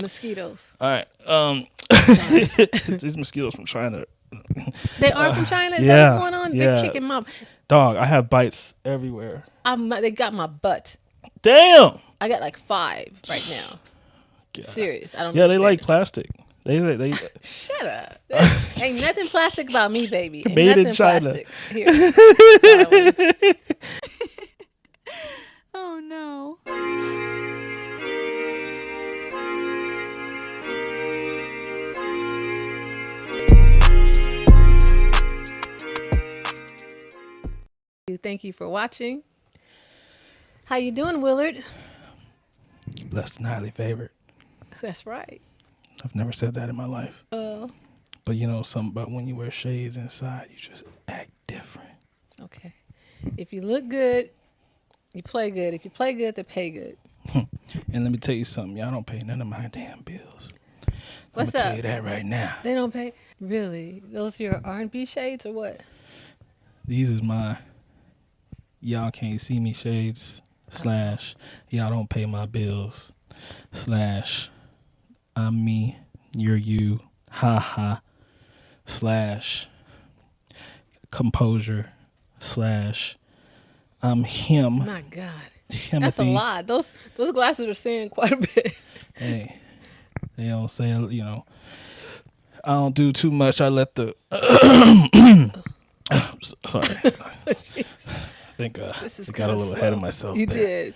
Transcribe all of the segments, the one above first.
Mosquitoes. All right. These mosquitoes from China. They are from China? Is yeah, that what's going on? yeah. They're kicking my... Dog, I have bites everywhere. They got my butt. Damn. I got like 5 right now. God. Serious. I don't Yeah, understand. they like plastic. They Shut up. Ain't nothing plastic about me, baby. Ain't made nothing in China. Plastic. Here. Oh no. Thank you for watching. How you doing, Willard? Blessed and highly favored. That's right. I've never said that in my life. But you know something about when you wear shades inside, you just act different. Okay. If you look good, you play good. If you play good, they pay good. And let me tell you something. Y'all don't pay none of my damn bills. What's I'm up? tell you that right now. They don't pay? Really? Those your R&B shades or what? These is my y'all can't see me shades / y'all don't pay my bills / I'm me, you're you, ha ha / composure / I'm him. My God. Timothy. That's a lot. Those glasses are saying quite a bit. Hey, they don't say, you know, I don't do too much. I let the sorry. I think I got a little ahead of myself. You there. did.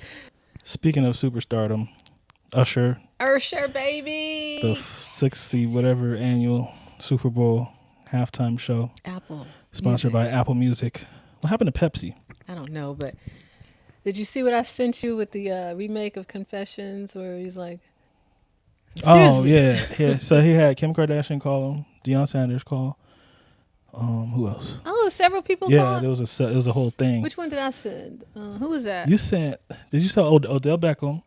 Speaking of superstardom, Usher, baby. the 60 whatever annual Super Bowl halftime show, Apple. sponsored by Apple Music. What happened to Pepsi? I don't know, but did you see what I sent you with the remake of Confessions, where he's like, oh seriously? yeah. So he had Kim Kardashian call him, Deion Sanders call. Who else? Oh, several people Yeah, called? there was a whole thing. Which one did I send? Who was that? You sent? Did you send Odell Beckham?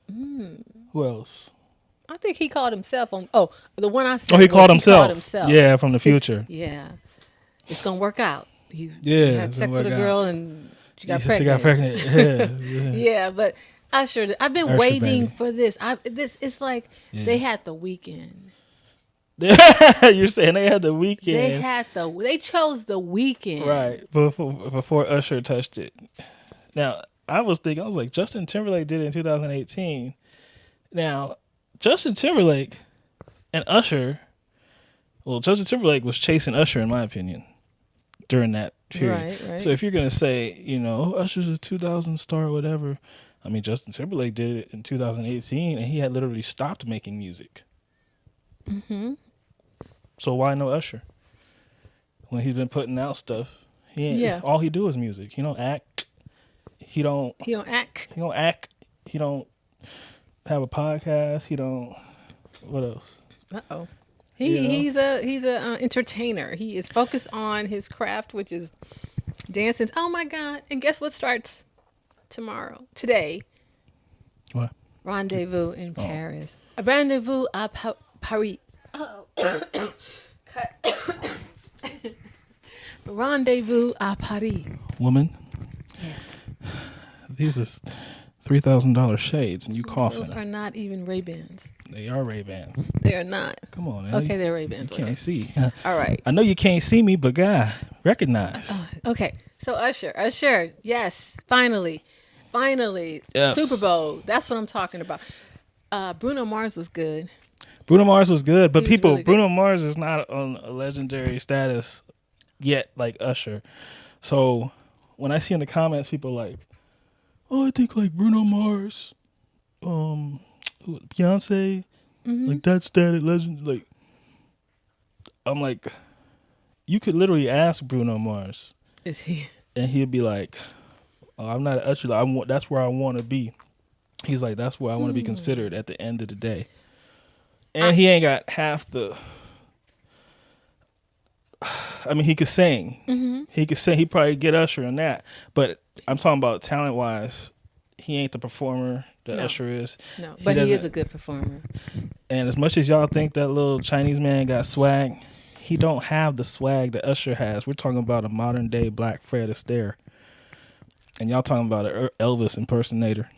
Who else? I think he called himself on. Oh, the one I sent. Oh, he called himself. himself. Yeah, from the future. Yeah, it's gonna work out. You had it's sex gonna with a work girl out. and she got She pregnant. got pregnant. Yeah. Yeah, but Usher, I've been Usher, waiting baby. for this. It's like they had the weekend. You're saying they had the weekend. They chose the weekend. Right, before Usher touched it. Now, I was like, Justin Timberlake did it in 2018. Now, Justin Timberlake and Usher, well, Justin Timberlake was chasing Usher, in my opinion, during that period. Right. So if you're going to say, you know, Usher's a 2000 star or whatever, I mean, Justin Timberlake did it in 2018, and he had literally stopped making music. Mm-hmm. So why no Usher? When he's been putting out stuff, all he do is music. He don't act. He don't act. He don't act. He don't have a podcast. He don't. What else? Uh-oh. He's a entertainer. He is focused on his craft, which is dancing. Oh my God! And guess what starts today? What? Rendezvous in Paris. Rendezvous à Paris. Oh. Rendezvous à Paris. Woman. Yes. These is $3,000 shades, and you coughing. Those are not even Ray-Bans. They are Ray-Bans. They are not. Come on, man. Okay, they're Ray-Bans. You can't see. All right. I know you can't see me, but God, recognize. Okay. So Usher. Yes. Finally. Yes. Super Bowl. That's what I'm talking about. Bruno Mars was good. Bruno Mars was good, but Really Bruno Mars is not on a legendary status yet like Usher. So when I see in the comments people like, oh, I think like Bruno Mars, Beyonce, like that status legend. Like, I'm like, you could literally ask Bruno Mars, Is he? and he'd be like, oh, I'm not Usher. That's where I want to be. He's like, that's where I want to be considered at the end of the day. And he ain't got half the. I mean, he could sing. Mm-hmm. He could sing. He probably get Usher in that. But I'm talking about talent wise. He ain't the performer that Usher is. No, but he is a good performer. And as much as y'all think that little Chinese man got swag, he don't have the swag that Usher has. We're talking about a modern day Black Fred Astaire. And y'all talking about an Elvis impersonator.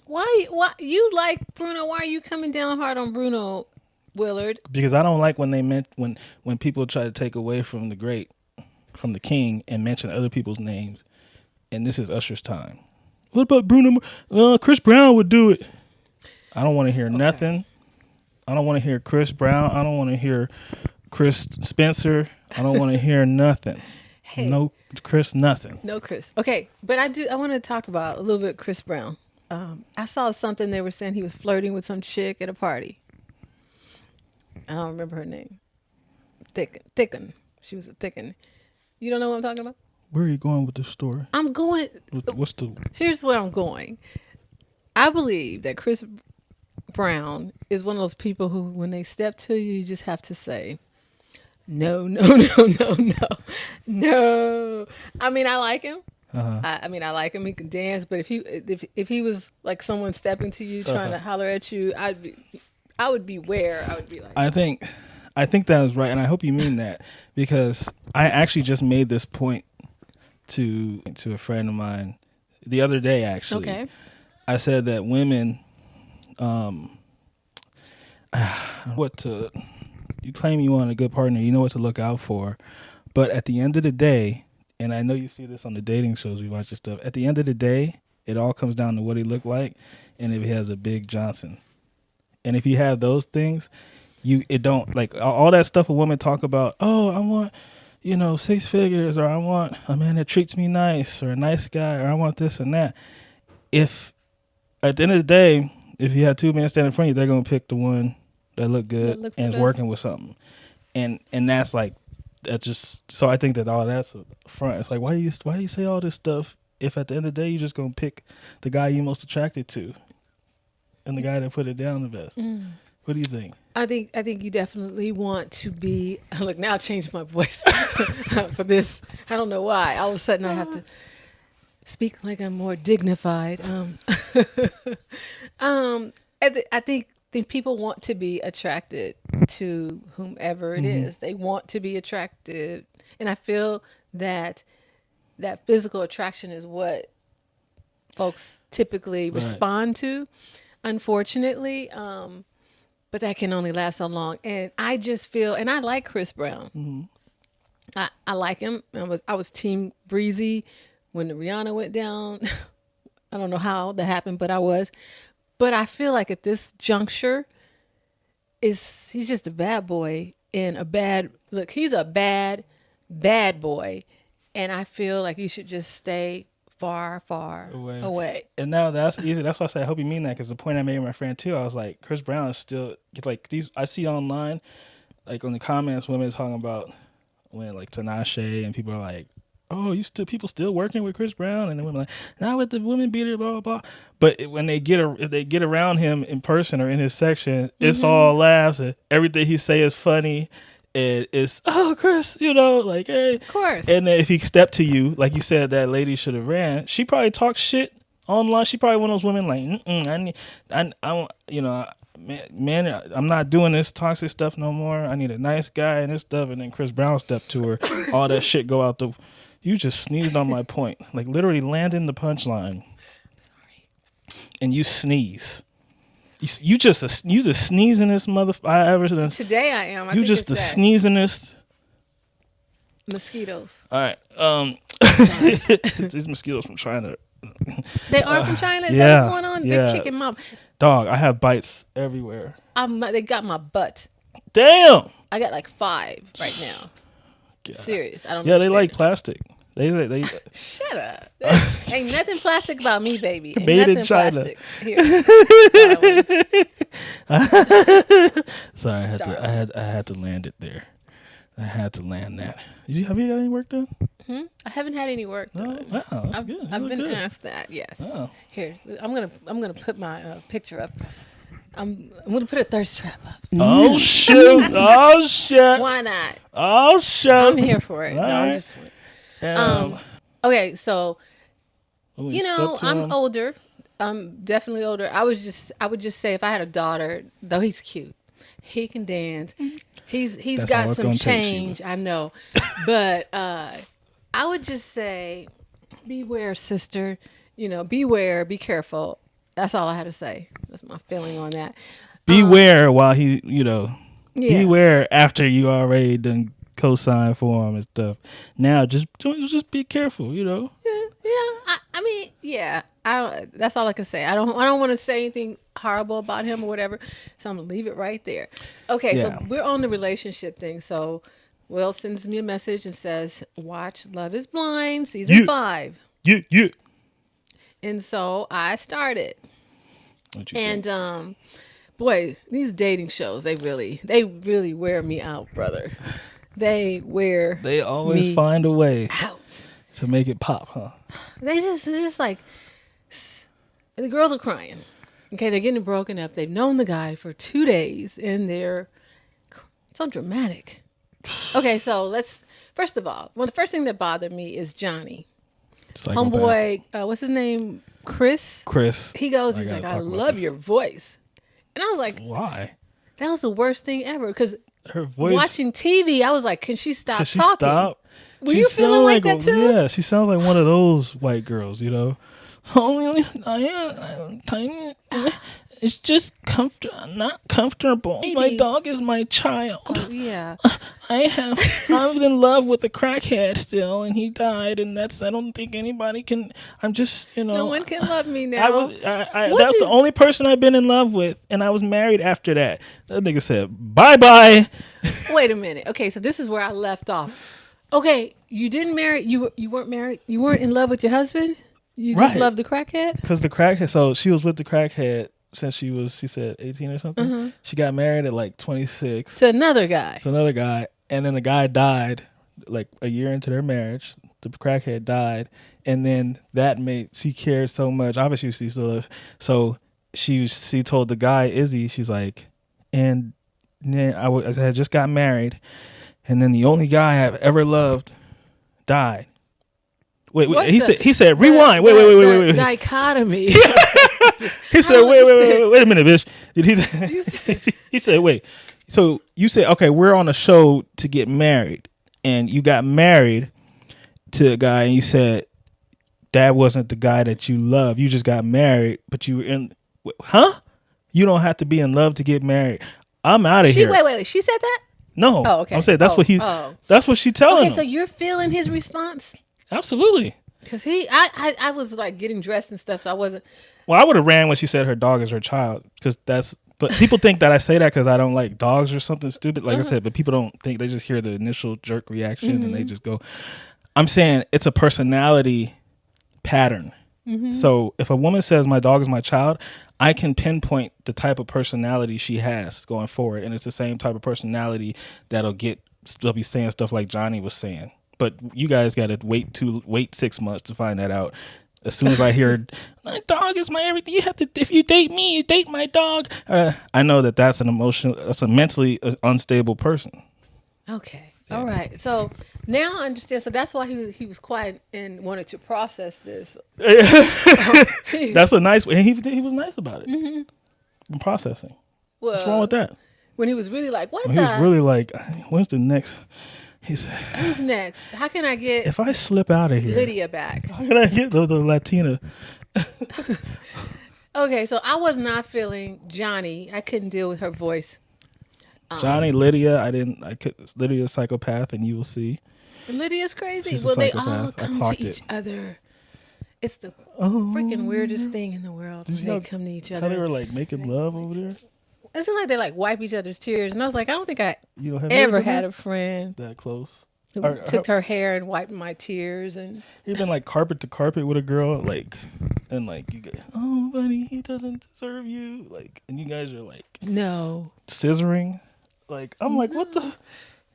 Why you like Bruno? Why are you coming down hard on Bruno Willard? Because I don't like when they meant when people try to take away from the king and mention other people's names. And this is Usher's time. What about Bruno? Chris Brown would do it. I don't want to hear nothing. I don't want to hear Chris Brown. I don't want to hear Chris Spencer. I don't want to hear nothing. Hey. No Chris, nothing. No Chris. Okay, but I want to talk about a little bit Chris Brown. I saw something they were saying he was flirting with some chick at a party. I don't remember her name. Thicken. She was a Thicken. You don't know what I'm talking about? Where are you going with this story? I'm going. Here's where I'm going. I believe that Chris Brown is one of those people who, when they step to you, you just have to say, no. I mean, I like him. I mean, I like him. He can dance, but if he was like someone stepping to you, trying to holler at you, I would beware. I would be like, I think that was right, and I hope you mean that, because I actually just made this point to a friend of mine the other day. Actually, okay. I said that women, you claim you want a good partner, you know what to look out for, but at the end of the day, and I know you see this on the dating shows we watch and stuff, at the end of the day, it all comes down to what he looked like, and if he has a big Johnson, and if you have those things, it don't, like all that stuff a woman talk about. Oh, I want 6 figures, or I want a man that treats me nice, or a nice guy, or I want this and that. If at the end of the day, if you have two men standing in front of you, they're gonna pick the one that look good and is working with something, and that's like that. Just so I think that all that's a front. It's like why do you say all this stuff if at the end of the day you're just gonna pick the guy you're most attracted to, and the guy that put it down the best. What do you think? I think you definitely want to be. Look, now I changed my voice for this. I don't know why. All of a sudden I have to speak like I'm more dignified. I think people want to be attracted to whomever it is. They want to be attracted, and I feel that physical attraction is what folks typically respond to. Unfortunately, but that can only last so long. And I just feel, and I like Chris Brown. I like him. I was Team Breezy when Rihanna went down. I don't know how that happened, but I was. But I feel like at this juncture, he's just a bad boy he's a bad boy. And I feel like you should just stay far away. And now that's easy. That's why I say I hope you mean that, because the point I made with my friend too, I was like, Chris Brown is still like these. I see online, like on the comments, women talking about when like Tinashe and people are like, oh, people still working with Chris Brown, and the women like, not with the women beater, blah blah blah. But if they get around him in person or in his section, it's all laughs and everything he say is funny. It's Chris, like, hey, of course. And then if he stepped to you, like you said, that lady should have ran. She probably talks shit online. She probably one of those women like, man, I'm not doing this toxic stuff no more. I need a nice guy and this stuff. And then Chris Brown stepped to her. All that shit go out the. You just sneezed on my point, like literally landing the punchline. Sorry. And you sneeze. You just sneezing this motherfucker. Today I am. You just the sneezingest. Mosquitoes. All right. These mosquitoes from China. They are from China? Is that what's going on? Yeah. They're kicking my... Dog, I have bites everywhere. They got my butt. Damn. I got like 5 right now. God. Serious. I don't know. Yeah, they like plastic. They Shut up. Ain't nothing plastic about me, baby. Ain't made nothing in China. Plastic. Here. Sorry, I had to land it there. I had to land that. Have you got any work done? I haven't had any work done. Oh, wow, that's good. I've been asked that. Yes. Oh. Here, I'm gonna put my picture up. I'm gonna put a thirst trap up. Oh shoot! Oh shit! Why not? Oh shit! I'm here for it. All no, right. I'm just for it. Okay, so I'm older. I'm definitely older. I would just say if I had a daughter, though he's cute, he can dance. He's got some change. I know, but I would just say, beware, sister. Beware. Be careful. That's all I had to say. That's my feeling on that. Beware while he, Yeah. beware after you already done co-sign for him and stuff. Now just be careful, Yeah, I mean, yeah. That's all I can say. I don't want to say anything horrible about him or whatever. So I'm gonna leave it right there. Okay, Yeah. so we're on the relationship thing. So Will sends me a message and says, "Watch Love Is Blind season 5." You. And so I started. What you And think? boy, these dating shows, they really wear me out, brother. They wear They always me find a way out. to make it pop, huh? It's just like, the girls are crying. Okay, they're getting broken up. They've known the guy for 2 days, and they're so dramatic. Okay, so first of all, the first thing that bothered me is Johnny. Psychopath. Homeboy, what's his name? Chris. He goes, he's gotta like, I talk about love this. your voice. And I was like, Why? that was the worst thing ever. Because Her voice. watching TV, I was like, can she stop Should she talking? stop? Were She you feeling sound like that too? Yeah, she sounds like one of those white girls, Only I am tiny. It's just not comfortable. Maybe. My dog is my child. Oh, yeah. I'm in love with a crackhead still, and he died, and I don't think anybody can. I'm just, No one can love me now. That's the only person I've been in love with, and I was married after that. That nigga said, bye-bye. Wait a minute. Okay, so this is where I left off. Okay, you didn't marry. You weren't married. You weren't in love with your husband. You just Right. loved the crackhead. Because the crackhead, so she was with the crackhead since she said 18 or something. Mm-hmm. She got married at like 26 To another guy. to another guy, and then the guy died like a year into their marriage. The crackhead died, and then that made she cared so much. Obviously, she still lived. So she told the guy Izzy, she's like, and then I had just got married, and then the only guy I've ever loved died. Wait, he said rewind. Wait. Dichotomy. He said, wait a minute, bitch. He said, wait. So you said, okay, we're on a show to get married, and you got married to a guy, and you said that wasn't the guy that you love. You just got married, but you were in, huh? You don't have to be in love to get married. I'm out of here. Wait. She said that? No. Oh, okay. I'm saying that's that's what she telling him. Okay, so you're feeling his response? Absolutely. Because I was like getting dressed and stuff, so I wasn't. Well, I would have ran when she said her dog is her child, but people think that I say that because I don't like dogs or something stupid, like I said, but people don't think, they just hear the initial jerk reaction and they just go. I'm saying it's a personality pattern. So if a woman says my dog is my child, I can pinpoint the type of personality she has going forward, and it's the same type of personality that'll be saying stuff like Johnny was saying. But you guys got to wait 6 months to find that out. As soon as I hear my dog is my everything, you have to. If you date me, you date my dog. I know that's a mentally unstable person. Okay. Yeah. All right. So now I understand. So that's why he was quiet and wanted to process this. That's a nice way. And he was nice about it. Mm-hmm. Processing. Well, what's wrong with that? When he was really like, he was really like, when's the next? He said, who's next? How can I get if I slip out of here, Lydia back? How can I get the Latina? Okay, so I was not feeling Johnny. I couldn't deal with her voice. Johnny, Lydia, Lydia's psychopath, and you will see. Lydia's crazy. She's well, they all come to each other. It's the freaking weirdest thing in the world. They come to each other. How they were like making love over there. It's like they like wipe each other's tears, and I was like, I don't think I ever had a friend that close who took her hair and wiped my tears. And you've been like carpet to carpet with a girl, and you go, oh, buddy, he doesn't deserve you, and you guys are no scissoring, I'm like, what the?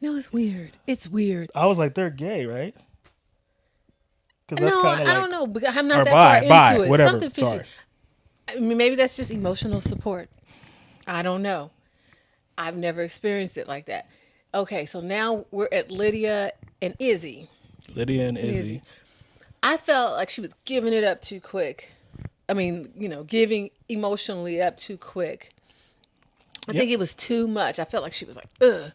No, it's weird. It's weird. I was like, they're gay, right? No, I don't know, because I'm not that far into it. Whatever. Something fishy. Sorry. I mean, maybe that's just emotional support. I don't know. I've never experienced it like that. Okay, so now we're at Lydia and Izzy. Lydia and Izzy. I felt like she was giving it up too quick. I mean, giving emotionally up too quick. I think it was too much. I felt like she was like, ugh.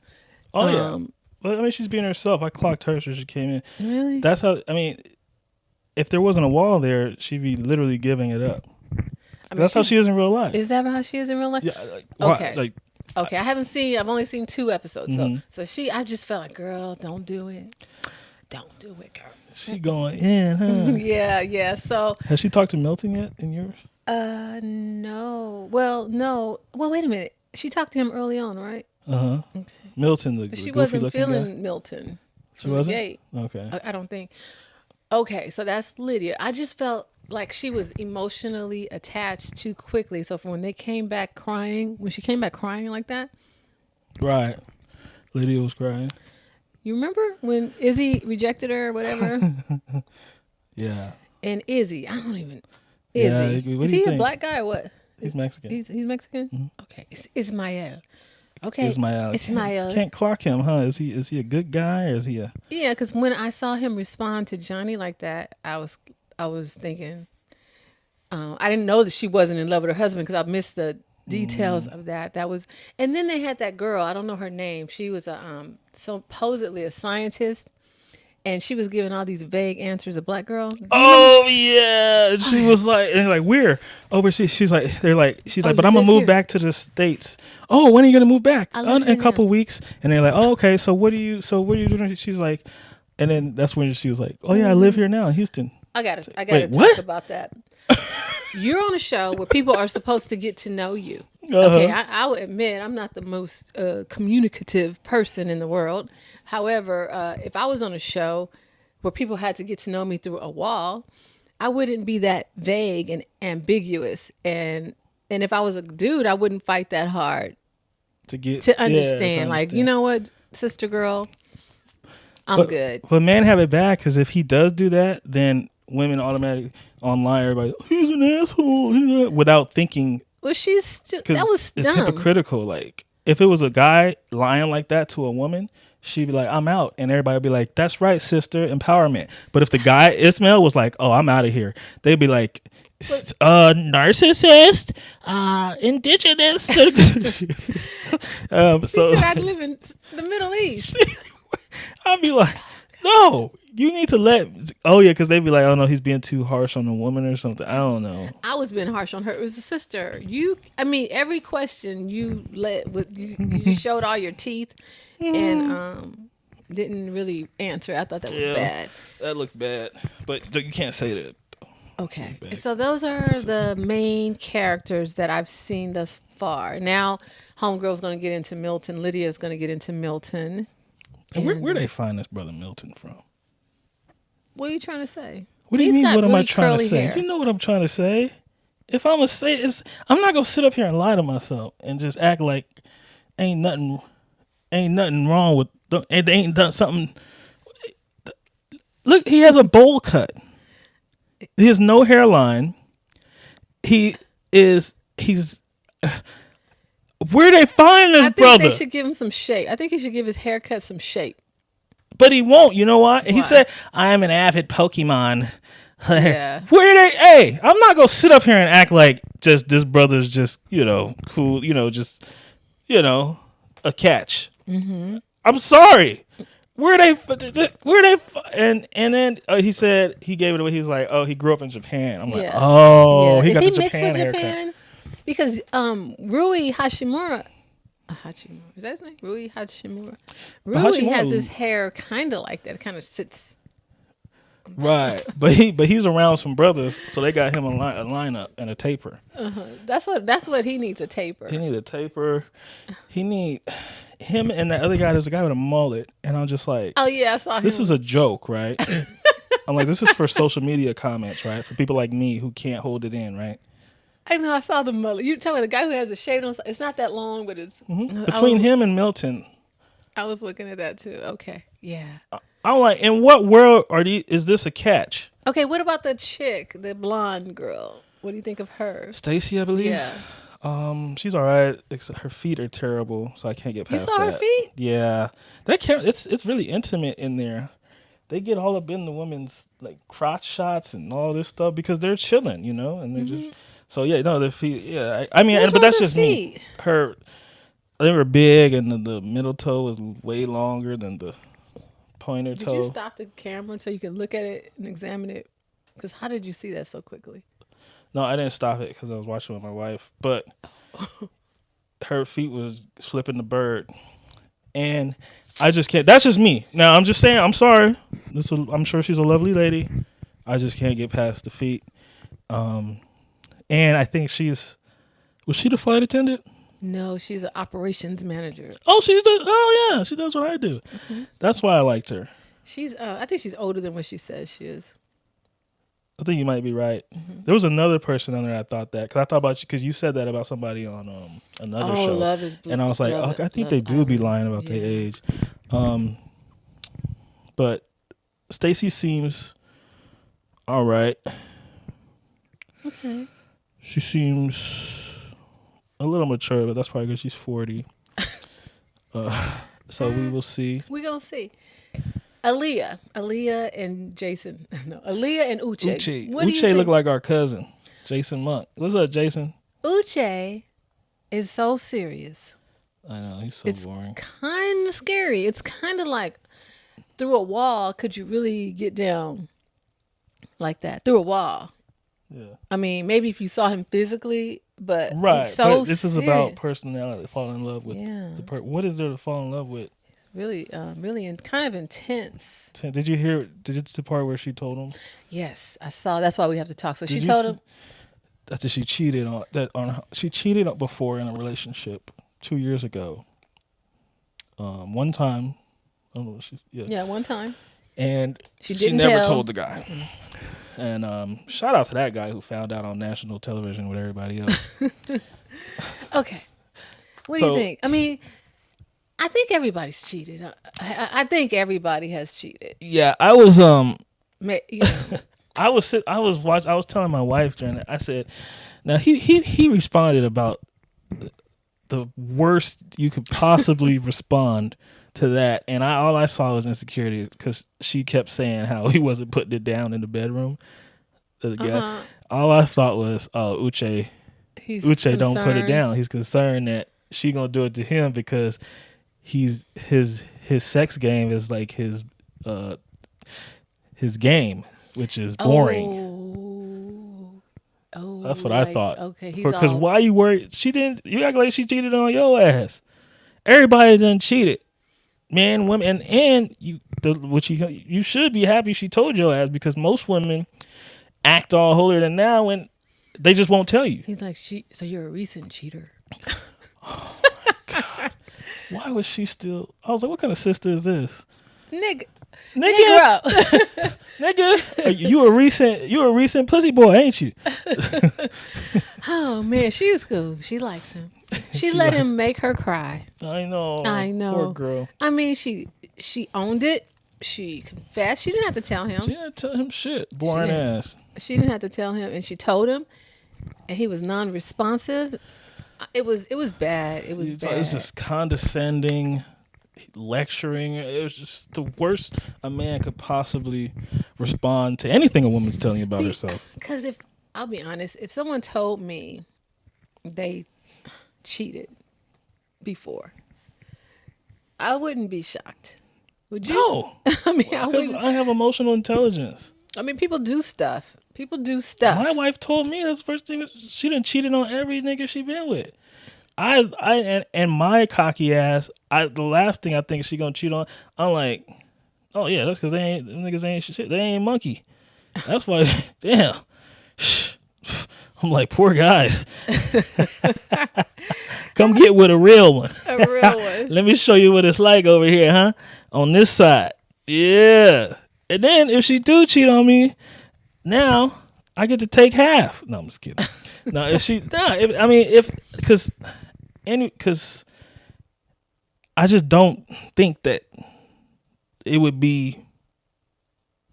Oh, yeah. Well, I mean, she's being herself. I clocked her so she came in. Really? That's how, if there wasn't a wall there, she'd be literally giving it up. I mean, That's how she is in real life. Is that how she is in real life? Yeah. Okay. Like, okay. I've only seen 2 episodes. So I just felt like, girl, don't do it. Don't do it, girl. She going in, huh? Yeah. So has she talked to Milton yet in yours? no. Well, no. Well, wait a minute. She talked to him early on, right? Okay. Milton, the She goofy wasn't looking feeling guy. Milton. She wasn't. Gate. Okay. I don't think. Okay, so that's Lydia. I just felt like she was emotionally attached too quickly. So when she came back crying like that. Right. Lydia was crying. You remember when Izzy rejected her or whatever? Yeah. And Izzy, I don't even. Yeah, Izzy. what Is do you he a think? black guy or what? He's Mexican. He's Mexican? Okay. It's Ismael. Okay. Ismael. Can't clock him, huh? Is he a good guy or is he a? Yeah, because when I saw him respond to Johnny like that, I was thinking, I didn't know that she wasn't in love with her husband because I missed the details of that. That was, and then they had that girl. I don't know her name. She was supposedly a scientist, and she was giving all these vague answers. A black girl. Oh yeah, she was like, and like we're overseas. She's like, but I'm gonna move back to the States. Oh, when are you gonna move back? In a couple weeks. And they're like, oh okay. So what are you doing? She's like, and then that's when she was like, oh yeah, I live here now in Houston. I gotta talk about that. You're on a show where people are supposed to get to know you. Okay, I will admit I'm not the most communicative person in the world. However, if I was on a show where people had to get to know me through a wall, I wouldn't be that vague and ambiguous. And if I was a dude, I wouldn't fight that hard to understand. Like, you know what, sister girl, I'm good. But men have it bad because if he does do that, then women automatically online, everybody, he's an asshole, without thinking. Well, that was dumb. It's hypocritical. Like, if it was a guy lying like that to a woman, she'd be like, I'm out. And everybody would be like, that's right, sister, empowerment. But if the guy, Ismail, was like, oh, I'm out of here, they'd be like, narcissist, indigenous. So I'd live in the Middle East. I'd be like, no, you need to because they'd be like, oh no, he's being too harsh on the woman or something. I don't know. I was being harsh on her. It was a sister. Every question you showed all your teeth and didn't really answer. I thought that was bad. That looked bad, but you can't say that. Okay, so those are the main characters that I've seen thus far. Now, Homegirl's going to get into Milton. Lydia's going to get into Milton. And where they find this brother Milton from? What are you trying to say? What do you mean? What am I trying to say? Hair. You know what I'm trying to say. If I'm gonna say it, I'm not gonna sit up here and lie to myself and just act like ain't nothing wrong with. They ain't done something. Look, he has a bowl cut. He has no hairline. He's. Where they find this brother? I think they should give him some shape. I think he should give his haircut some shape. But he won't. You know why? He said, I am an avid Pokemon. Yeah. Where they? Hey, I'm not going to sit up here and act like just this brother's just, cool, just, a catch. Mm-hmm. I'm sorry. Where they? And then he said, he gave it away. He was like, oh, he grew up in Japan. I'm like, he got the Japan haircut. Because Rui Hashimura, is that his name? Rui Hashimura. Rui has his hair kind of like that. It kind of sits. Right, but he's around some brothers, so they got him a lineup and a taper. That's what he needs, a taper. He needs a taper. He need him and that other guy. There's a guy with a mullet, and I'm just like, oh yeah, I saw him. This is a joke, right? I'm like, this is for social media comments, right? For people like me who can't hold it in, right? I know, I saw the mullet. You tell me the guy who has the shade on, it's not that long, but it's... Mm-hmm. Between him and Milton. I was looking at that too. Okay, yeah. I'm like, in what world is this a catch? Okay, what about the chick, the blonde girl? What do you think of her? Stacy, I believe? Yeah. She's all right, except her feet are terrible, so I can't get past that. You saw her feet? Yeah. It's really intimate in there. They get all up in the women's like crotch shots and all this stuff because they're chilling, and they're just... So yeah, no, their feet. Yeah, I mean, but that's just me. They were big, and the middle toe was way longer than the pointer toe. Did you stop the camera so you could look at it and examine it? Because how did you see that so quickly? No, I didn't stop it because I was watching with my wife. But her feet was flipping the bird, and I just can't. That's just me. Now I'm just saying. I'm sorry. I'm sure she's a lovely lady. I just can't get past the feet. And I think was she the flight attendant? No, she's an operations manager. Oh, yeah, she does what I do. Mm-hmm. That's why I liked her. She's, I think she's older than what she says she is. I think you might be right. Mm-hmm. There was another person on there I thought that, because I thought about you, because you said that about somebody on another show. Love is Blue. And I was like, I think they do be lying about their age. But Stacy seems all right. Okay. She seems a little mature, but that's probably because she's 40. So we will see. We're going to see. Aaliyah and Jason. No, Aaliyah and Uche. Uche look like our cousin, Jason Monk. What's up, Jason? Uche is so serious. I know, he's so boring. It's kind of scary. It's kind of like through a wall, could you really get down like that? Through a wall. Yeah. I mean, maybe if you saw him physically, but right. It's so but this is serious. about personality, fall in love with the person. What is there to fall in love with? Really, really kind of intense. Did you the part where she told him? Yes, I saw. That's why we have to talk. So she told him. That's she cheated she cheated before in a relationship 2 years ago. One time. I don't know. Yeah, one time. And she never told the guy. Mm-mm. And shout out to that guy who found out on national television with everybody else. Okay. What do you think? I mean, I think everybody's cheated. I think everybody has cheated. Yeah, I was You know. I was telling my wife during it. I said, now he responded about the worst you could possibly respond to that, and all I saw was insecurity because she kept saying how he wasn't putting it down in the bedroom. The guy. All I thought was, Uche don't put it down. He's concerned that she gonna do it to him because his sex game is like his game, which is boring. That's what I thought. Okay, because why you worried? You act like she cheated on your ass. Everybody done cheated. Men, women, and you should be happy she told your ass, because most women act all holier than thou and they just won't tell you. He's like, so you're a recent cheater. Oh my God. Why was she still? I was like, what kind of sister is this? Nigga. Nigga. You a recent pussy boy, ain't you? Oh man, she was cool. She likes him. She let him make her cry. I know. Poor girl. I mean, she owned it. She confessed. She didn't have to tell him. She didn't tell him shit. Boring ass. She didn't have to tell him, and she told him, and he was non-responsive. It was bad. It was bad. It was just condescending, lecturing. It was just the worst a man could possibly respond to anything a woman's telling you about herself. Because I'll be honest, if someone told me they cheated before, I wouldn't be shocked. Would you? No. I mean, because I have emotional intelligence. I mean, people do stuff. My wife told me that's the first thing. She done cheated on every nigga she been with. And my cocky ass, the last thing I think she gonna cheat on, I'm like, oh yeah, that's because niggas ain't shit. They ain't monkey. That's why. Damn. I'm like, poor guys. Come get with a real one. A real one. Let me show you what it's like over here, huh? On this side. Yeah. And then if she do cheat on me, now I get to take half. No, I'm just kidding. No, because I just don't think that it would be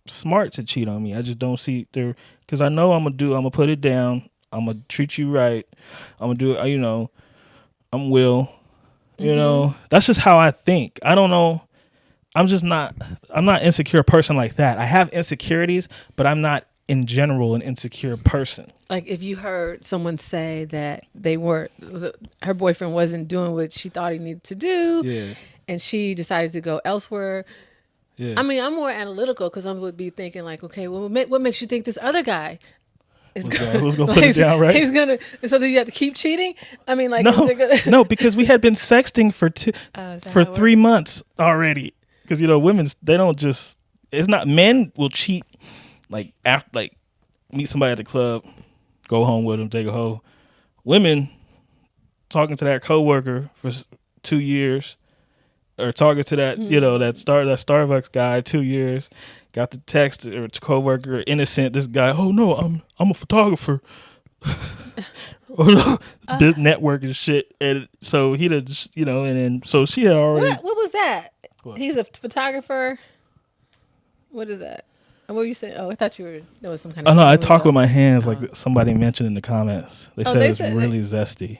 smart to cheat on me. I just don't see there, because I know I'm gonna put it down. I'm gonna treat you right. I'm gonna do it. I'm that's just how I think. I don't know. I'm not insecure person like that. I have insecurities, but I'm not in general an insecure person. Like if you heard someone say that her boyfriend wasn't doing what she thought he needed to do, and she decided to go elsewhere. Yeah. I mean, I'm more analytical because I would be thinking like, okay, well, what makes you think this other guy Who's gonna put it down, right? He's gonna. So do you have to keep cheating? I mean, like, No, they're gonna. no, because we had been sexting for Is that for how it 3 works? months already. Because women, they don't just. It's not, men will cheat like after, like, meet somebody at the club, go home with them, take a hoe. Women talking to that coworker for 2 years, or talking to that that Starbucks guy 2 years, got the text or coworker innocent. This guy, oh no, I'm a photographer. Oh no, this network and shit, and so he just and then so she had already. What was that? What? He's a photographer. What is that? What were you saying? Oh, I thought you were. There was some kind Oh of. no, I talk with my hands, like somebody mentioned in the comments. They said they it's said really zesty.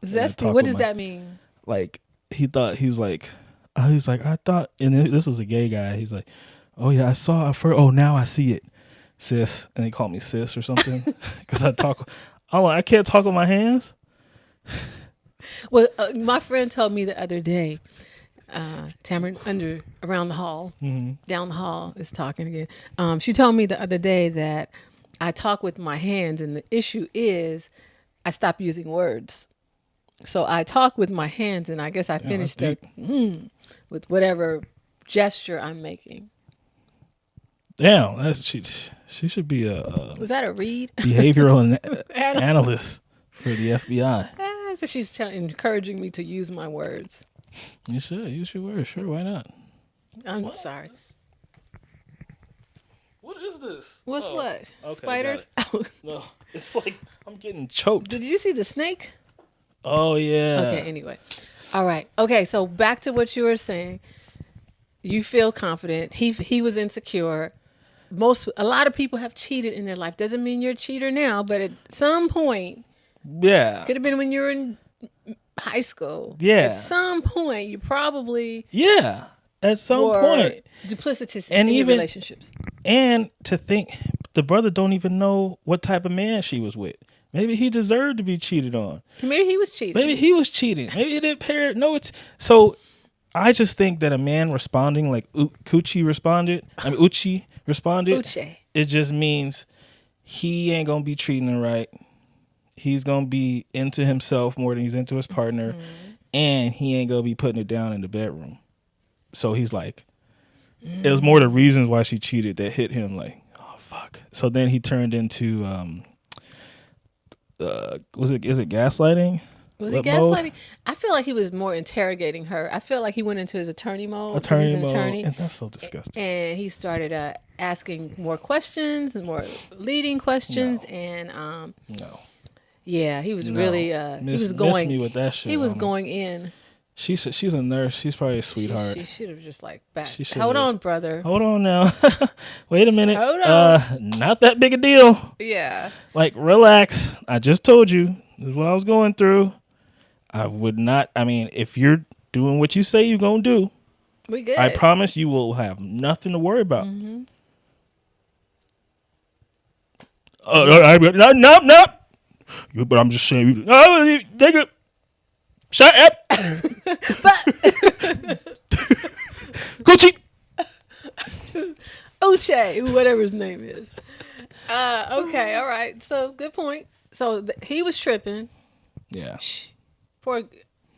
Zesty. What does that mean? Like he was like, I thought, and this was a gay guy. He's like, oh yeah, I saw it first. Oh, now I see it, sis. And he called me sis or something because I talk. Oh, I can't talk with my hands. Well, my friend told me the other day. Tamara around the hall, down the hall is talking again. She told me the other day that I talk with my hands, and the issue is I stop using words. So I talk with my hands, and I guess I finished with whatever gesture I'm making. Damn, she should be a Was that a read? behavioral analyst for the FBI. So she's encouraging me to use my words. You should use your words. Sure, why not? I'm sorry. What is this? What's what? Okay, Spiders? No, it's like I'm getting choked. Did you see the snake? Oh yeah. Okay, anyway. All right. Okay, so back to what you were saying. You feel confident. He was insecure. A lot of people have cheated in their life. Doesn't mean you're a cheater now, but at some point, Yeah. could have been when you were in high school. Yeah. At some point, you probably Yeah. At some point. duplicitous And in your even- relationships. And to think the brother don't even know what type of man she was with. Maybe he deserved to be cheated on. Maybe he was cheating. Maybe he was cheating. Maybe he didn't pair. No, it's so. I just think that a man responding like Uchi responded. Uche. It just means he ain't gonna be treating her right. He's gonna be into himself more than he's into his partner, and he ain't gonna be putting it down in the bedroom. So he's like, it was more the reasons why she cheated that hit him. Like, oh fuck. So then he turned into is it gaslighting? Was he What mode? gaslighting? I feel like he was more interrogating her. I feel like he went into his attorney mode. 'cause Attorney he's an mode, attorney. and that's so disgusting. And he started asking more questions and more leading questions. And No, yeah, he was no. really he was going. Miss me with that shit. He was on her. going in. She's a nurse. She's probably a sweetheart. She should have just like back. She should've- Hold on, brother. Hold on now. Wait a minute. Hold on. Not that big a deal. Yeah. Like, relax. I just told you this is what I was going through. I would not. I mean, if you're doing what you say you're gonna do, We good. I promise you will have nothing to worry about. Mm-hmm. No. But I'm just saying, nigga, shut up. Gucci. Uche, whatever his name is. Okay, all right. So good point. So he was tripping. Yeah. Poor,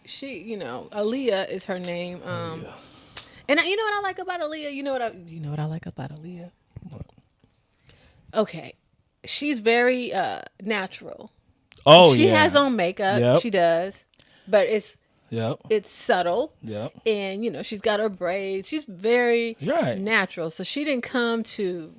Aaliyah is her name. And you know what I like about Aaliyah? You know what I like about Aaliyah? What? Okay, she's very natural. Oh, she yeah. has on makeup. Yep. She does, but it's Yep. subtle. Yep. And she's got her braids. She's very Right. natural. So she didn't come to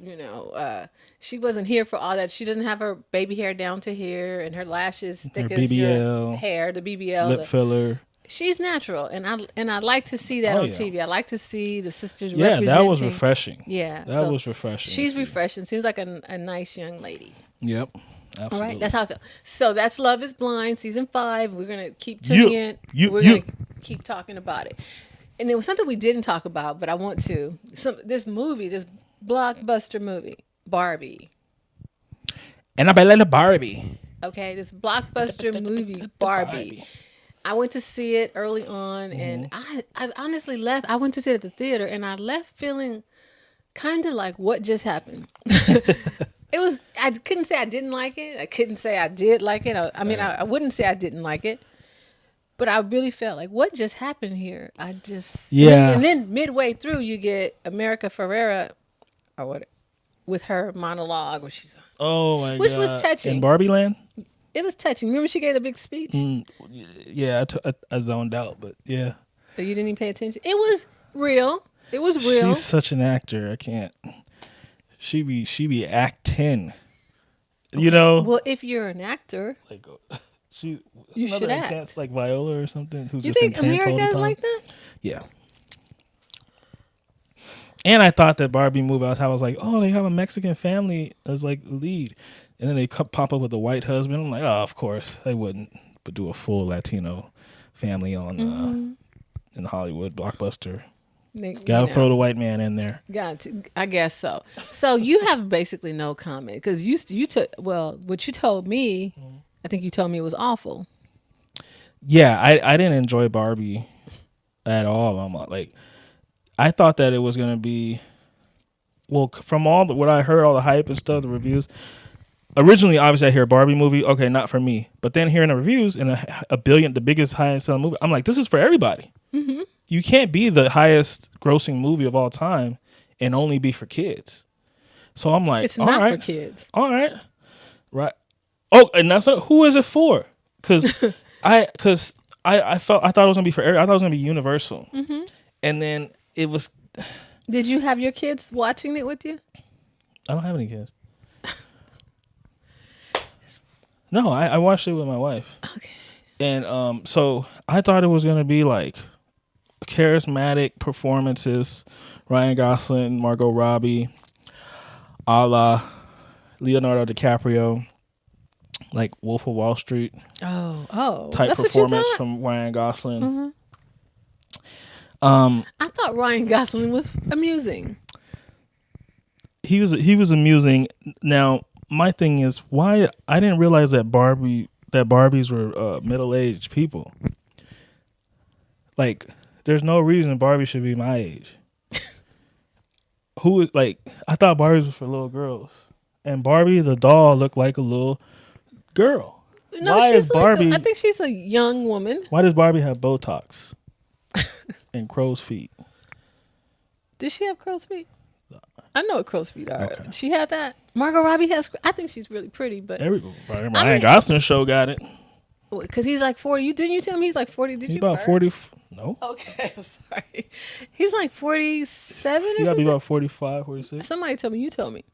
she wasn't here for all that. She doesn't have her baby hair down to here and her lashes thick Her as your BBL, hair, the BBL. lip filler. She's natural, and I like to see that Oh, on yeah. TV. I like to see the sisters Yeah, representing. that was refreshing. Yeah, That so was refreshing. She's to see. refreshing. Seems like a nice young lady. Yep. Absolutely. All right, that's how I feel. So that's Love Is Blind, season 5. We're gonna keep tuning in. We're gonna keep talking about it. And there was something we didn't talk about, but I want to. This blockbuster movie, Barbie. And I bet Barbie. Okay, this blockbuster movie, Barbie. I went to see it early on, and I honestly left. I went to see it at the theater, and I left feeling kind of like, what just happened? It was. I couldn't say I didn't like it. I couldn't say I did like it. I wouldn't say I didn't like it. But I really felt like, what just happened here? I just and then midway through, you get America Ferrera, or what, with her monologue, where she's Oh my god, which was touching. In Barbie Land. It was touching. Remember, she gave a big speech. Yeah, I zoned out, but yeah. So you didn't even pay attention. It was real. It was real. She's such an actor. I can't. She be acting. You know. Well, if you're an actor, Like she. You should act. Intense, like Viola or something. Who's you just think intense all the America is time. like that? Yeah. And I thought that Barbie movie, I was like, oh, they have a Mexican family as like lead, and then they pop up with a white husband. I'm like, oh, of course they wouldn't, but do a full Latino family on in Hollywood blockbuster. Gotta throw the white man in there. Got to, I guess so. So you have basically no comment because you took what you told me. I think you told me it was awful. Yeah, I didn't enjoy Barbie at all. I'm like, I thought that it was gonna be, well, from what I heard, all the hype and stuff, the reviews. Originally, obviously, I hear Barbie movie, okay, not for me. But then hearing the reviews and the biggest highest selling movie, I'm like, this is for everybody. Mm-hmm. You can't be the highest grossing movie of all time and only be for kids. So I'm like, it's not for kids. All right, right. Oh, and that's who is it for? Because I thought it was gonna be for everybody. I thought it was gonna be universal. Mm-hmm. And then it was. Did you have your kids watching it with you? I don't have any kids. No, I watched it with my wife. Okay. And so I thought it was gonna be like charismatic performances, Ryan Gosling, Margot Robbie, a la Leonardo DiCaprio, like Wolf of Wall Street. Oh, type that's performance from Ryan Gosling. Mm-hmm. I thought Ryan Gosling was amusing. He was amusing. Now my thing is, why I didn't realize that Barbies were middle-aged people. Like, there's no reason Barbie should be my age. I thought Barbies were for little girls, and Barbie the doll looked like a little girl. No, why she's I think she's a young woman. Why does Barbie have Botox and crow's feet? Does she have crow's feet? I know what crow's feet are. Okay. She had that. Margot Robbie has. I think she's really pretty, but Ryan Gosling show got it. Because he's like 40. Didn't you tell me he's like 40? He's about 40. No. Okay, I'm sorry. He's like 47 or something? He got to be about 45, 46. Somebody told me. You told me.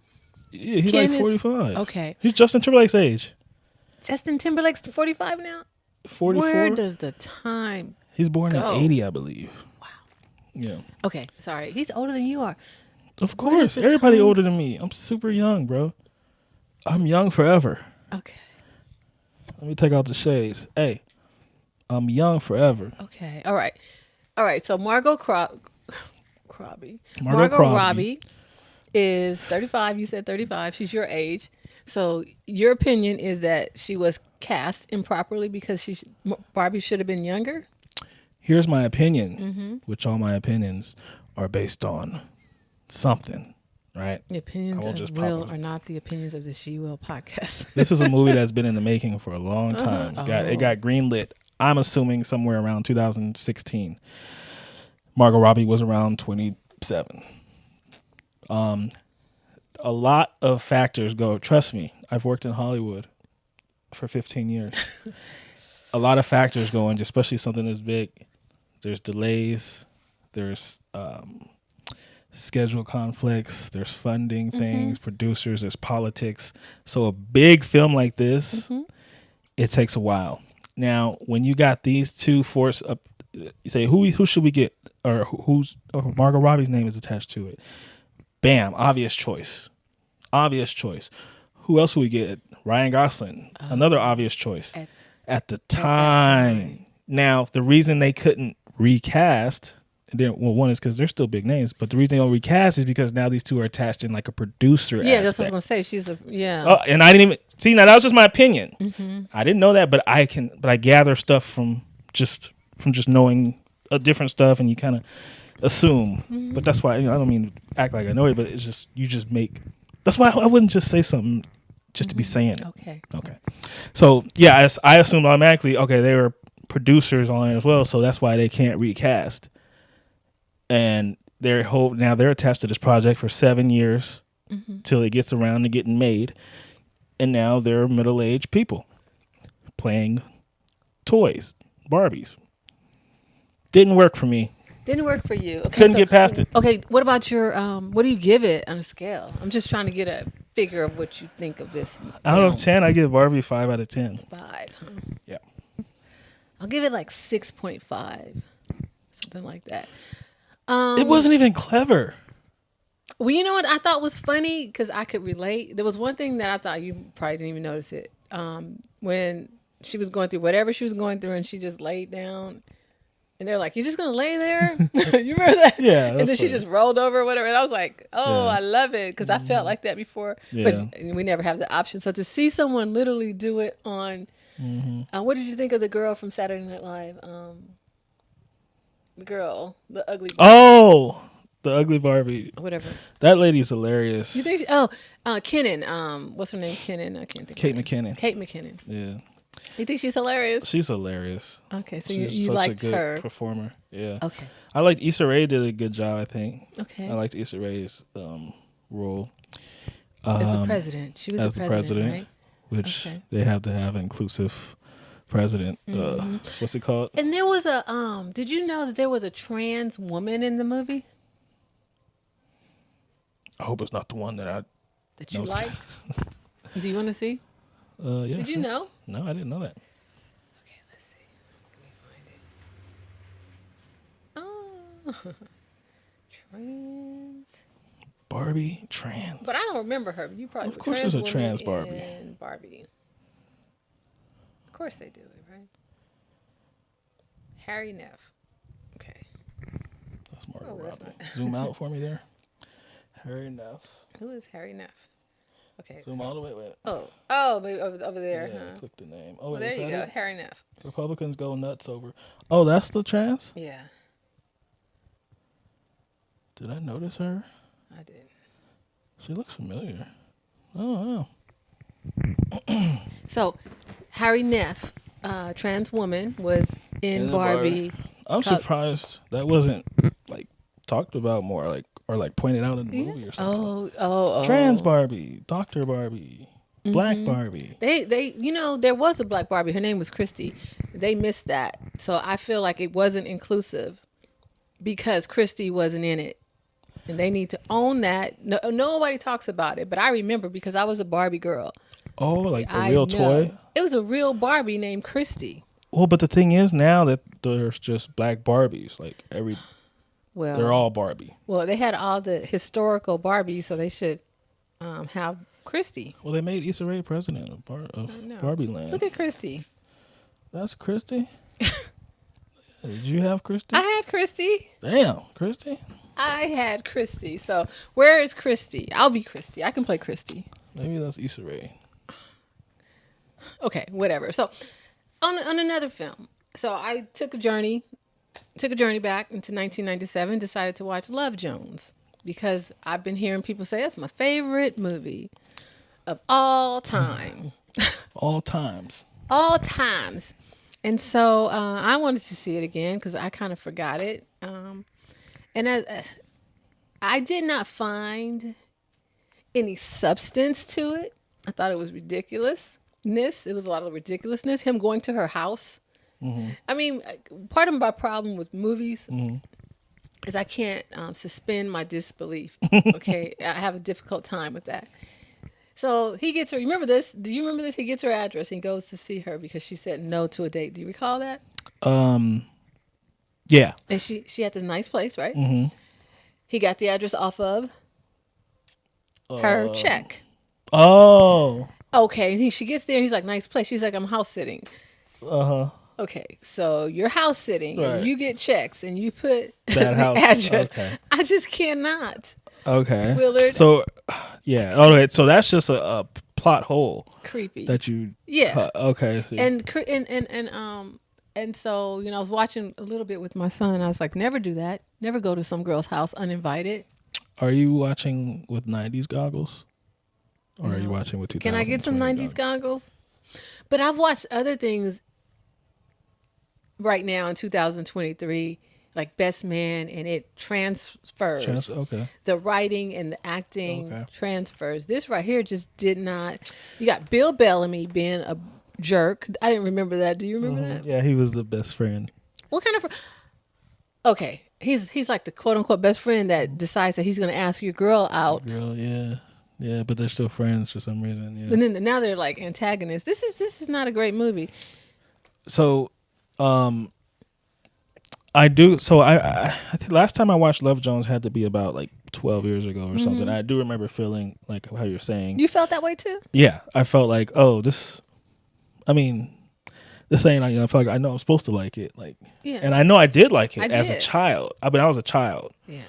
Yeah, he's like 45. Okay. He's Justin Timberlake's age. Justin Timberlake's 45 now? 44. Where does the time He's born go? in 80, I believe. Wow. Yeah. Okay, sorry. He's older than you are. Of course. Everybody older than me. I'm super young, bro. I'm young forever. Okay. Let me take out the shades. Hey, I'm young forever. Okay. All right. So Margot Robbie is 35. You said 35. She's your age. So your opinion is that she was cast improperly because Barbie should have been younger? Here's my opinion, which all my opinions are based on something, right? The opinions of Will are not the opinions of the She Will podcast. This is a movie that's been in the making for a long time. It got greenlit, I'm assuming, somewhere around 2016. Margot Robbie was around 27. A lot of factors go. Trust me, I've worked in Hollywood for 15 years. A lot of factors go in, especially something this big. There's delays. There's schedule conflicts. There's funding things, producers. There's politics. So a big film like this, it takes a while. Now, when you got these two force up, you say who should we get, or Margot Robbie's name is attached to it. Bam, obvious choice. Who else would we get? Ryan Gosling, another obvious choice at the time. Now, the reason they couldn't recast, one is because they're still big names, but the reason they don't recast is because now these two are attached in like a producer aspect. That's what I was gonna say. And I didn't even see. Now that was just my opinion. I didn't know that, but I gather stuff from just knowing different stuff, and you kind of assume. But that's why I don't mean to act like I know it, but it's just you just make That's why I wouldn't just say something just to be saying it. Okay. Okay. So yeah, I assumed automatically. Okay, they were producers on it as well, so that's why they can't recast. And they're attached to this project for 7 years till it gets around to getting made, and now they're middle-aged people playing toys, Barbies. Didn't work for me. Didn't work for you. Okay, Couldn't get past it. Okay, what about your what do you give it on a scale? I'm just trying to get a figure of what you think of this. Out of 10, I give Barbie 5 out of 10. 5, huh? Yeah. I'll give it like 6.5. Something like that. It wasn't even clever. Well, you know what I thought was funny because I could relate. There was one thing that I thought you probably didn't even notice it. When she was going through whatever she was going through and she just laid down and they're like, "You're just going to lay there?" You remember that? Yeah. And then she just rolled over or whatever. And I was like, "Oh, Yeah. I love it." Because I felt like that before. Yeah. But we never have the option. So to see someone literally do it on, what did you think of the girl from Saturday Night Live? The girl, the ugly girl. Oh, the ugly Barbie. Whatever. That lady's hilarious. You think? Kennan. What's her name? Kennan. I can't think. Kate of her name. McKinnon. Kate McKinnon. Yeah. You think she's hilarious? She's hilarious. Okay, so She's you such liked a good her. performer. Yeah. Okay. I liked Issa Rae did a good job, I think. Okay. I liked Issa Rae's role. As the president, she was as the the president, president, right? which Okay. they have to have inclusive president. What's it called? And there was a Did you know that there was a trans woman in the movie I hope it's not the one that that you No, it's- liked? Do you want to see? yeah. Did you know? No, I didn't know that. Okay, let's see. Let me find it. Oh, trans. Barbie trans. But I don't remember her. You probably Of course there's a woman trans Barbie. in Barbie. Of course they do it, right? Harry Neff. Okay. That's Margot Oh, that's Robbie. Zoom out for me there. Harry Neff. Who is Harry Neff? Okay. Zoom all the way. Wait. Oh, maybe over there. Yeah, Huh? click the name. Oh, Well, wait, there is you that go, it? Harry Neff. Republicans go nuts over. Oh, that's the trans? Yeah, Did I notice her? I did. She looks familiar. Oh, So, Harry Neff, trans woman, was in the Barbie. I'm Col- surprised that wasn't like talked about more, or pointed out in the movie or something. Oh. Trans Barbie, Dr. Barbie, Black Barbie. They, there was a black Barbie. Her name was Christy. They missed that, so I feel like it wasn't inclusive because Christy wasn't in it, and they need to own that. No, nobody talks about it, but I remember because I was a Barbie girl. Oh, like a I real know. toy? It was a real Barbie named Christy. Well, but the thing is now that there's just black Barbies. Like Well, they're all Barbie. Well, they had all the historical Barbies, so they should have Christy. Well, they made Issa Rae president of know. Barbie Land. Look at Christy. That's Christy? Did you have Christy? I had Christy. Damn, Christy? I had Christy. So where is Christy? I'll be Christy. I can play Christy. Maybe that's Issa Rae. Okay, whatever. So on another film. So I took a journey back into 1997, decided to watch Love Jones because I've been hearing people say it's my favorite movie of all time. All times. All times. And so I wanted to see it again because I kind of forgot it. And I did not find any substance to it. I thought it was ridiculousness. It was a lot of ridiculousness. Him going to her house. Mm-hmm. I mean, part of my problem with movies is I can't suspend my disbelief. Okay, I have a difficult time with that. So he gets her. Remember this? Do you remember this? He gets her address and goes to see her because she said no to a date. Do you recall that? Yeah. And she had this nice place, right? Mm-hmm. He got the address off of her check. Oh. Okay, and she gets there. He's like, nice place. She's like, I'm house sitting. Uh-huh. Okay, so you're house sitting Right. and you get checks and you put That the house. address. Okay. I just cannot. Okay. Willard. So, yeah. All right. So that's just a plot hole Creepy. that you. Yeah. Okay. And so, I was watching a little bit with my son. I was like, never do that. Never go to some girl's house uninvited. Are you watching with 90s goggles? Or are you watching with 2020 Can I get some 90s goggles? But I've watched other things right now in 2023, like Best Man, and it transfers. Okay. The writing and the acting transfers. This right here just did not. You got Bill Bellamy being a jerk. I didn't remember that. Do you remember that? Yeah, he was the best friend. What kind of... Okay, he's like the quote-unquote best friend that decides that he's going to ask your girl out. Girl, yeah. Yeah, but they're still friends for some reason. Yeah. And then now they're like antagonists. This is not a great movie. So, I do. So I think last time I watched Love Jones had to be about like 12 years ago or something. I do remember feeling like how you're saying. You felt that way too? Yeah, I felt like, oh, this. I mean, this ain't like, I feel like I know I'm supposed to like it, like. Yeah. And I know I did like it as a child. I mean, I was a child. Yeah.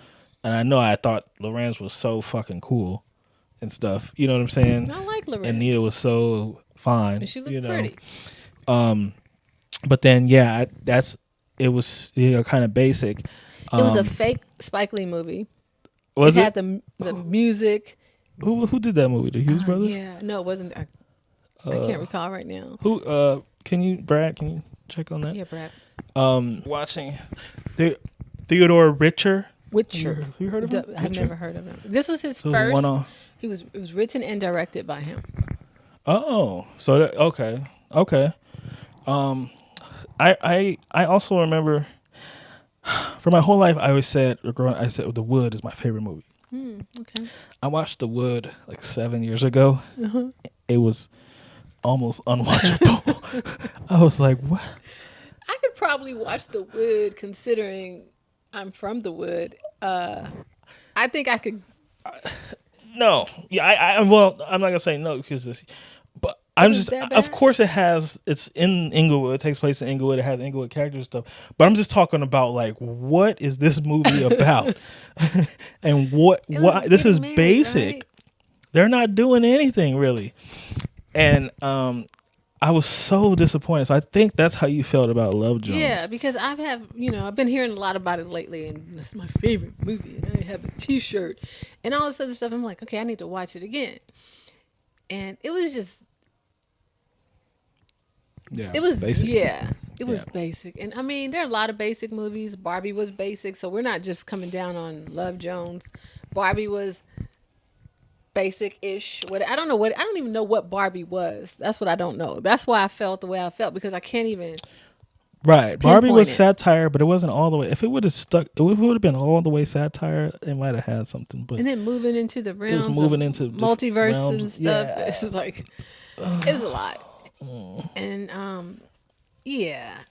And I know I thought Lorenz was so fucking cool and stuff. You know what I'm saying? I like Lorenz. And Nia was so fine. And she looked pretty. But then, yeah, it was kind of basic. It was a fake Spike Lee movie. Was it? Had the music. Who did that movie? The Hughes brothers? Yeah, no, it wasn't. I can't recall right now. Who? Brad? Can you check on that? Yeah, Brad. Watching Theodore Witcher. Have you heard of him? I've never heard of him. This was his first. It was written and directed by him. Oh, so okay. I also remember for my whole life I always said The Wood is my favorite movie. Okay. I watched The Wood like 7 years ago. It was almost unwatchable. I was like, what? I could probably watch The Wood considering I'm from The Wood. I think I could. No. Yeah, well, I'm not going to say no because but I'm just, of course it's in Inglewood. It takes place in Inglewood. It has Inglewood characters and stuff. But I'm just talking about like, what is this movie about? And what this is married, basic. Right? They're not doing anything really. And I was so disappointed. So I think that's how you felt about Love Jones. Yeah, because I've been hearing a lot about it lately, and it's my favorite movie. And I have a T-shirt and all this other stuff. I'm like, okay, I need to watch it again. And it was just. Yeah, it was basic. Yeah, it was basic. And I mean, there are a lot of basic movies. Barbie was basic, so we're not just coming down on Love Jones. Barbie was basic-ish. I don't even know what Barbie was. That's what I don't know. That's why I felt the way I felt, because I can't even. Right, Barbie was satire, but it wasn't all the way. If it would have stuck, if it would have been all the way satire, it might have had something. But and then moving into the realms, it was moving into multiverse and stuff. Yeah. It's like it's a lot. And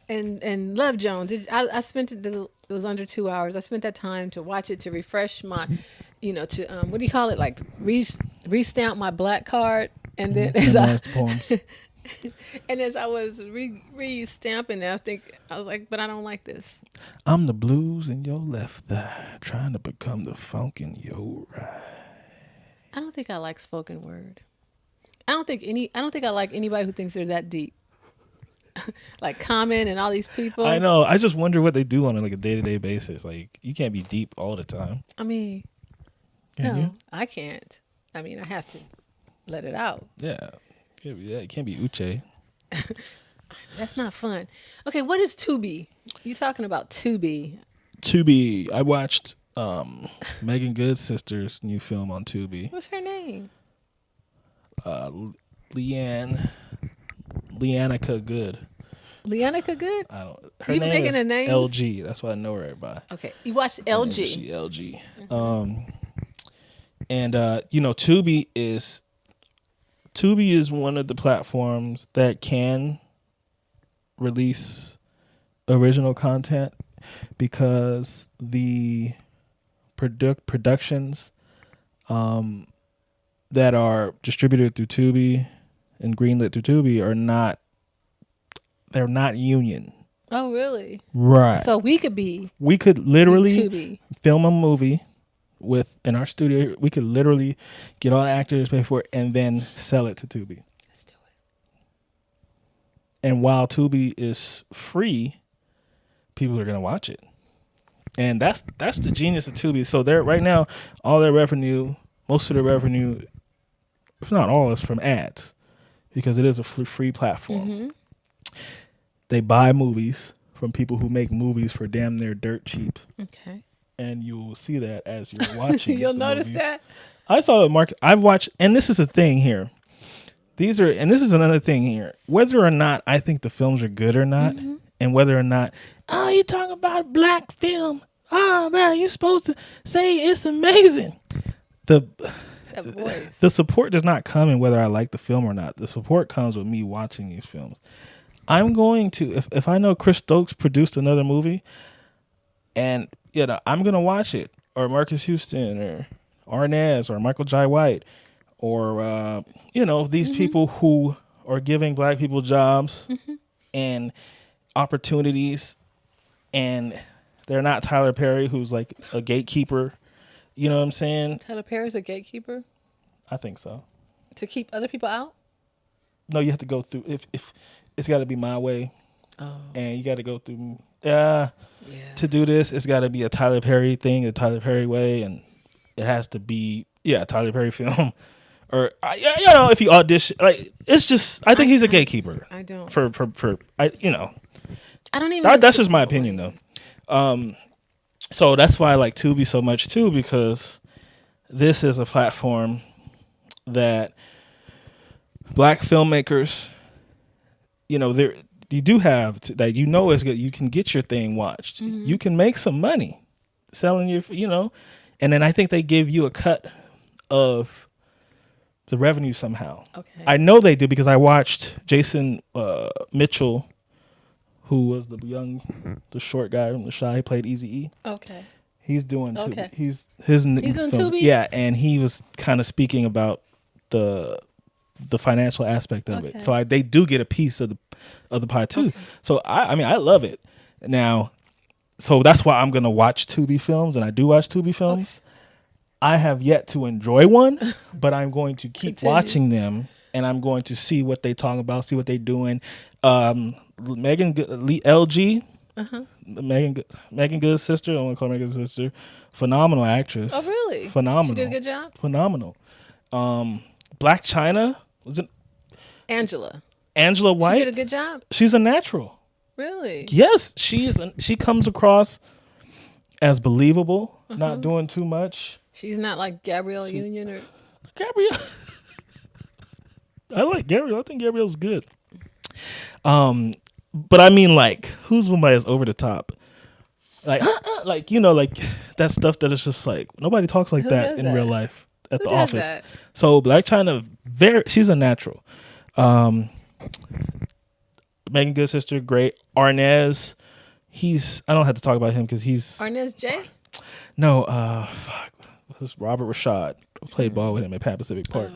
and Love Jones. I spent it was under 2 hours. I spent that time to watch it, to refresh my, to what do you call it? Like restamp my black card, and then as I was re-stamping it, I was like, but I don't like this. I'm the blues in your left thigh, trying to become the funk in your right. I don't think I like spoken word. I don't think I like anybody who thinks they're that deep. Like Common and all these people. I know. I just wonder what they do on like a day-to-day basis. Like, you can't be deep all the time. I mean, no, I can't. I mean, I have to let it out. Yeah. It can't be Uche. That's not fun. Okay, what is Tubi? You talking about Tubi? Tubi. I watched Megan Good's sister's new film on Tubi. What's her name? Leannica Good. Leannica Good? I don't. Her you name thinking is of names? LG. That's what I know her by. Okay, you watched LG. She LG. And Tubi is one of the platforms that can release original content because the productions that are distributed through Tubi and greenlit through Tubi they're not union. Oh, really? Right. So we could literally Tubi. Film a movie in our studio. We could literally get all the actors, pay for it, and then sell it to Tubi. Let's do it. And while Tubi is free, people are going to watch it. And that's the genius of Tubi. So they're right now, all their revenue, most of their revenue if not all, is from ads because it is a free platform. Mm-hmm. They buy movies from people who make movies for damn near dirt cheap. Okay. And you'll see that as you're watching. You'll the notice movies. that. I saw it, Mark. I've watched, and this is a thing here. This is another thing here. Whether or not I think the films are good or not, and whether or not, oh, you talking about black film? Oh man, you're supposed to say it's amazing. That voice. The support does not come in whether I like the film or not. The support comes with me watching these films. I'm going to if I know Chris Stokes produced another movie, and I'm gonna watch it, or Marcus Houston, or Arnaz, or Michael Jai White, or these people who are giving black people jobs and opportunities, and they're not Tyler Perry, who's like a gatekeeper. You know what I'm saying? Tyler Perry's a gatekeeper I think so. to keep other people out. No, you have to go through. If it's got to be my way, and you got to go through. To do this, it's got to be a Tyler Perry thing, a Tyler Perry way, and it has to be a Tyler Perry film. Or if you audition, like it's just, I think he's a gatekeeper. I don't. For I don't even. That's just my opinion though. So that's why I like Tubi so much too, because this is a platform that black filmmakers, you do have that is good. You can get your thing watched. You can make some money selling your, and then I think they give you a cut of the revenue somehow. Okay. I know they do because I watched Jason Mitchell, who was the short guy from The Shy. He played Eazy-E. Okay. He's doing Tubi. Okay. He's doing film. Tubi? Yeah, and he was kind of speaking about the financial aspect of it. So they do get a piece of the pie too. Okay. So I love it. Now, so that's why I'm gonna watch Tubi films, and I do watch Tubi films. Okay. I have yet to enjoy one, but I'm going to keep watching them, and I'm going to see what they talk about, see what they're doing. Megan LG, Megan Good's sister. I want to call her Megan's sister. Phenomenal actress. Oh, really? Phenomenal. She did a good job. Phenomenal. Black China, was it Angela White? She did a good job. She's a natural. Really? Yes, she comes across as believable, not doing too much. She's not like Gabrielle Union or Gabrielle. I like Gabrielle. I think Gabrielle's good. But I mean, like, who's somebody that's over the top? Like, like that stuff that is just like nobody talks like that in real life at the office. That? So Black China, she's a natural. Megan Good's sister, great. Arnaz, I don't have to talk about him because he's Arnaz J. No, this is Robert Rashad. I played ball with him at Pan Pacific Park.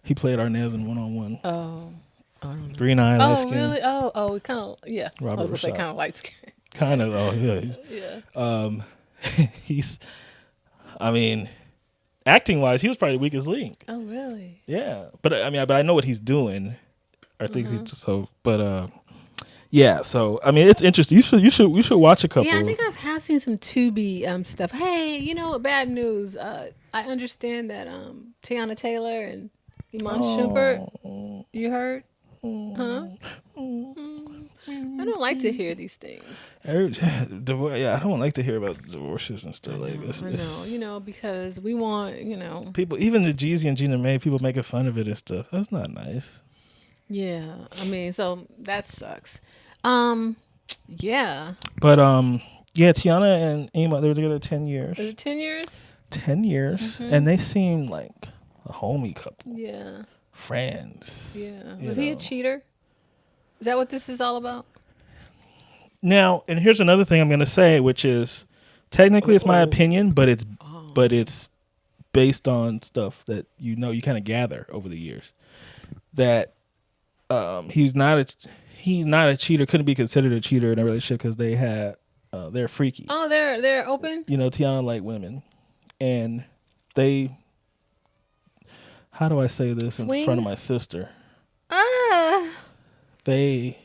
He played Arnaz in One-on-One. Oh. Green eye, light skin. Oh, really? Oh, kind of, yeah. Robert I was going to say Rashad. kind of light skin. Kind of, yeah. He's, acting wise, he was probably the weakest link. Oh, really? Yeah. But I know what he's doing. Or things yeah, so it's interesting. You should watch a couple. Yeah, I think I have seen some Tubi stuff. Hey, bad news. I understand that Tiana Taylor and Iman Shumpert, you heard? Huh? I don't like to hear these things. I don't like to hear about divorces and stuff like this. I know, because we want, people, even the Jeezy and Gina Mae, people making fun of it and stuff. That's not nice. Yeah, so that sucks. Yeah. But Tiana and Iman, they were together 10 years. Is it 10 years? 10 years, and they seem like a homie couple. Yeah. Friends. Yeah. Was he a cheater? Is that what this is all about? Now, and here's another thing I'm going to say, which is technically it's my opinion, but it's based on stuff that you kind of gather over the years. That he's not a cheater, couldn't be considered a cheater in a relationship because they're freaky. Oh, they're open? Tiana like women, and they, how do I say this in front of my sister? They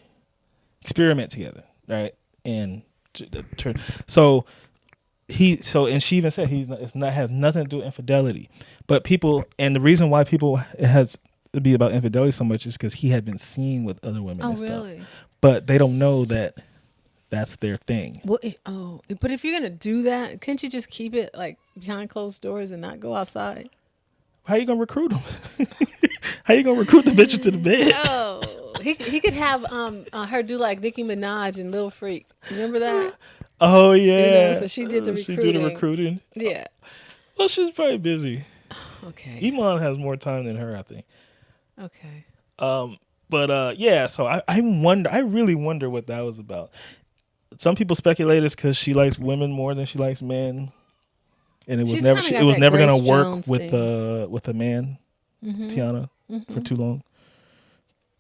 experiment together, right? And so and she even said it's not has nothing to do with infidelity, but people, and the reason why people it has to be about infidelity so much is because he had been seen with other women and stuff, really? but they don't know that that's their thing. Well, but if you're gonna do that, can't you just keep it like behind closed doors and not go outside? How you gonna recruit them? How you gonna recruit the bitches to the bed? Oh, he could have her do like Nicki Minaj and Little Freak. Remember that? Oh yeah, So she did the recruiting. She did the recruiting. Yeah. Well, she's probably busy. Okay. Iman has more time than her, I think. Okay. But yeah. So I wonder. I really wonder what that was about. Some people speculate it's because she likes women more than she likes men, and it was never gonna work with a man, Tiana, for too long,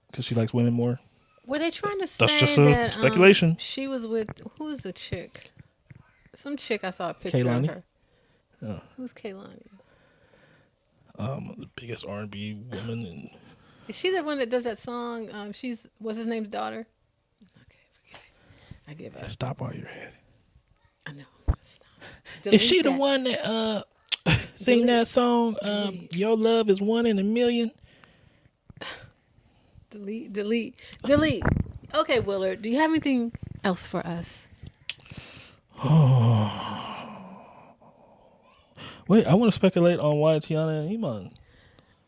because she likes women more. Were they trying to say that's just a speculation? She was with who's the chick? Some chick I saw a picture Kehlani? of her. Oh. Who's Kehlani? The biggest R&B woman. And is she the one that does that song? What's his name's daughter? Okay, forget it. I give up. Stop while you're ahead. I know. Stop. Is she the one that sing that song? Your love is 1 in a million. Delete. Okay, Willard, do you have anything else for us? Wait, I want to speculate on why Tiana and Iman.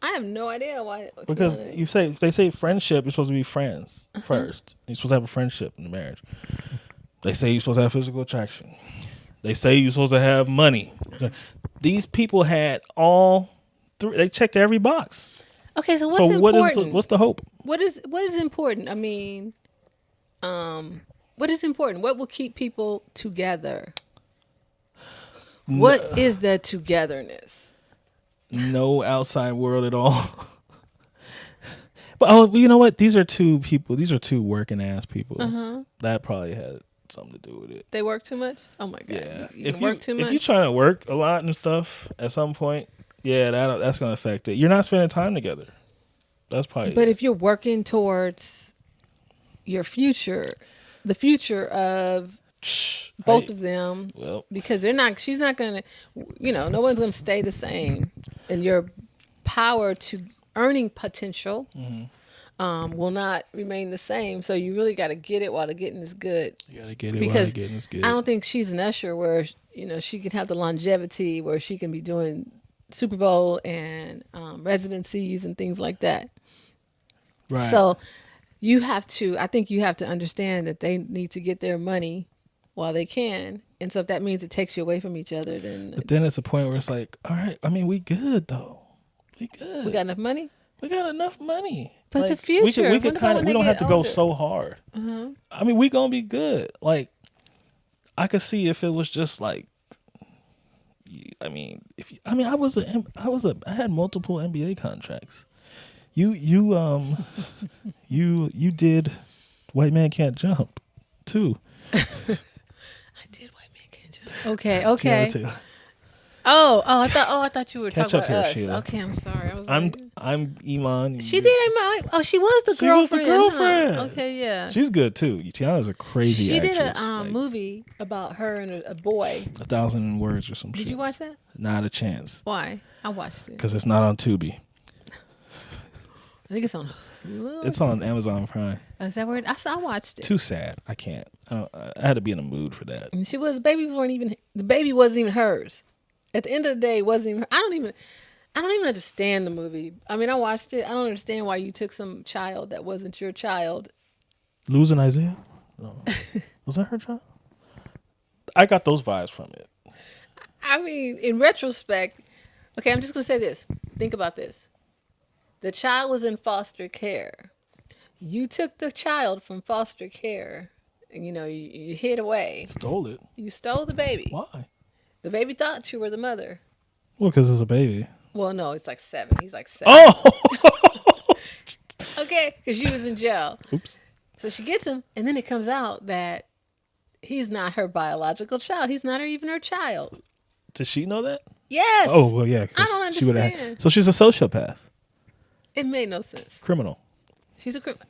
I have no idea why. Because they say friendship, you're supposed to be friends first. You're supposed to have a friendship in the marriage. They say you're supposed to have physical attraction. They say you're supposed to have money. These people had all three. They checked every box. Okay, so what's important? What's the hope? What is important? I mean, what is important? What will keep people together? What is the togetherness? No outside world at all. But you know what? These are two people. These are two working ass people. That probably had something to do with it. They work too much? Oh my god! Yeah. If you work too much, if you're trying to work a lot and stuff, at some point, yeah, that's gonna affect it. You're not spending time together. That's probably. But if you're working towards your future, the future of both of them, because she's not gonna, no one's gonna stay the same, and your power to earning potential will not remain the same. So you really got to get it while the getting is good. You got to get it while the getting is good. I don't think she's an Usher where she can have the longevity where she can be doing Super Bowl and residencies and things like that. Right. So I think you have to understand that they need to get their money while they can. And so if that means it takes you away from each other, then... But then it's a point where it's like, all right, I mean, we good, though. We good. We got enough money? We got enough money. But like, the future... We don't have to go so hard. I mean, we gonna be good. Like, I could see if it was just like... I had multiple NBA contracts. You did White Man Can't Jump, too. I did White Man Can't Jump. Okay. I thought you were talking about us. Sheila. Okay, I'm sorry. I'm Iman. She did. She was the girlfriend. Huh? Okay, yeah. She's good too. Tiana's a crazy actress. She did a movie about her and a boy. 1,000 Words or some shit. Did you watch that? Not a chance. Why? I watched it. Because it's not on Tubi. I think it's on Hulu. It's on Amazon Prime. Is that where I watched it? Too sad. I can't. I had to be in the mood for that. And the baby wasn't even hers. At the end of the day, it wasn't even. I don't even understand the movie. I mean, I watched it. I don't understand why you took some child that wasn't your child. Losing Isaiah? No. Was that her child? I got those vibes from it. I mean, in retrospect, okay, I'm just gonna say this. Think about this. The child was in foster care. You took the child from foster care, and you hid away. Stole it. You stole the baby. Why? The baby thought you were the mother. Well, because it's a baby. Well, no, it's like 7. He's like 7. Oh! Okay, because she was in jail. Oops. So she gets him, and then it comes out that he's not her biological child. He's not even her child. Does she know that? Yes. Oh, well, yeah. I don't understand. So she's a sociopath. It made no sense. Criminal. She's a criminal.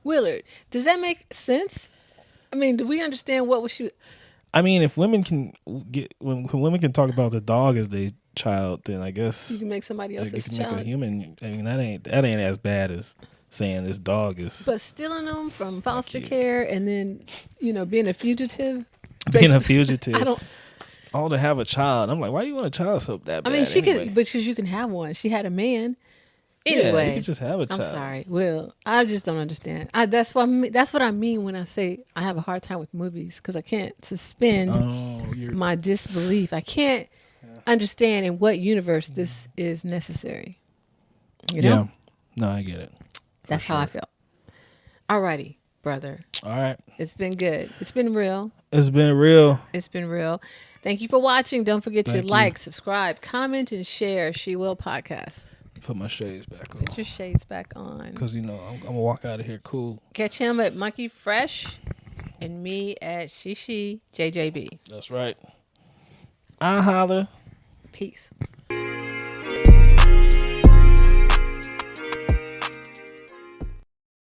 Willard, does that make sense? I mean, do we understand what was she... I mean, if women can when women can talk about the dog as their child, then I guess You can make somebody you else's can make a child. human. I mean, that ain't as bad as saying this dog is But stealing them from foster kid. care and then, being a fugitive. being a based- fugitive. I don't. All to have a child. I'm like, why you want a child so that I bad? mean, she anyway? could, because you can have one. She had a man. Yeah, Anyway, you could just have a I'm child. sorry. Well, I just don't understand. That's what I mean when I say I have a hard time with movies because I can't suspend my disbelief. I can't understand in what universe this is necessary. You know? Yeah. No, I get it. That's how I feel. Alrighty, brother. All right. It's been good. It's been real. It's been real. It's been real. Thank you for watching. Don't forget Thank to you. like, subscribe, comment, and share She Will Podcast. Put my shades back on. Put your shades back on. Because, I'm going to walk out of here cool. Catch him at Monkey Fresh and me at Shishi JJB. That's right. I holler. Peace.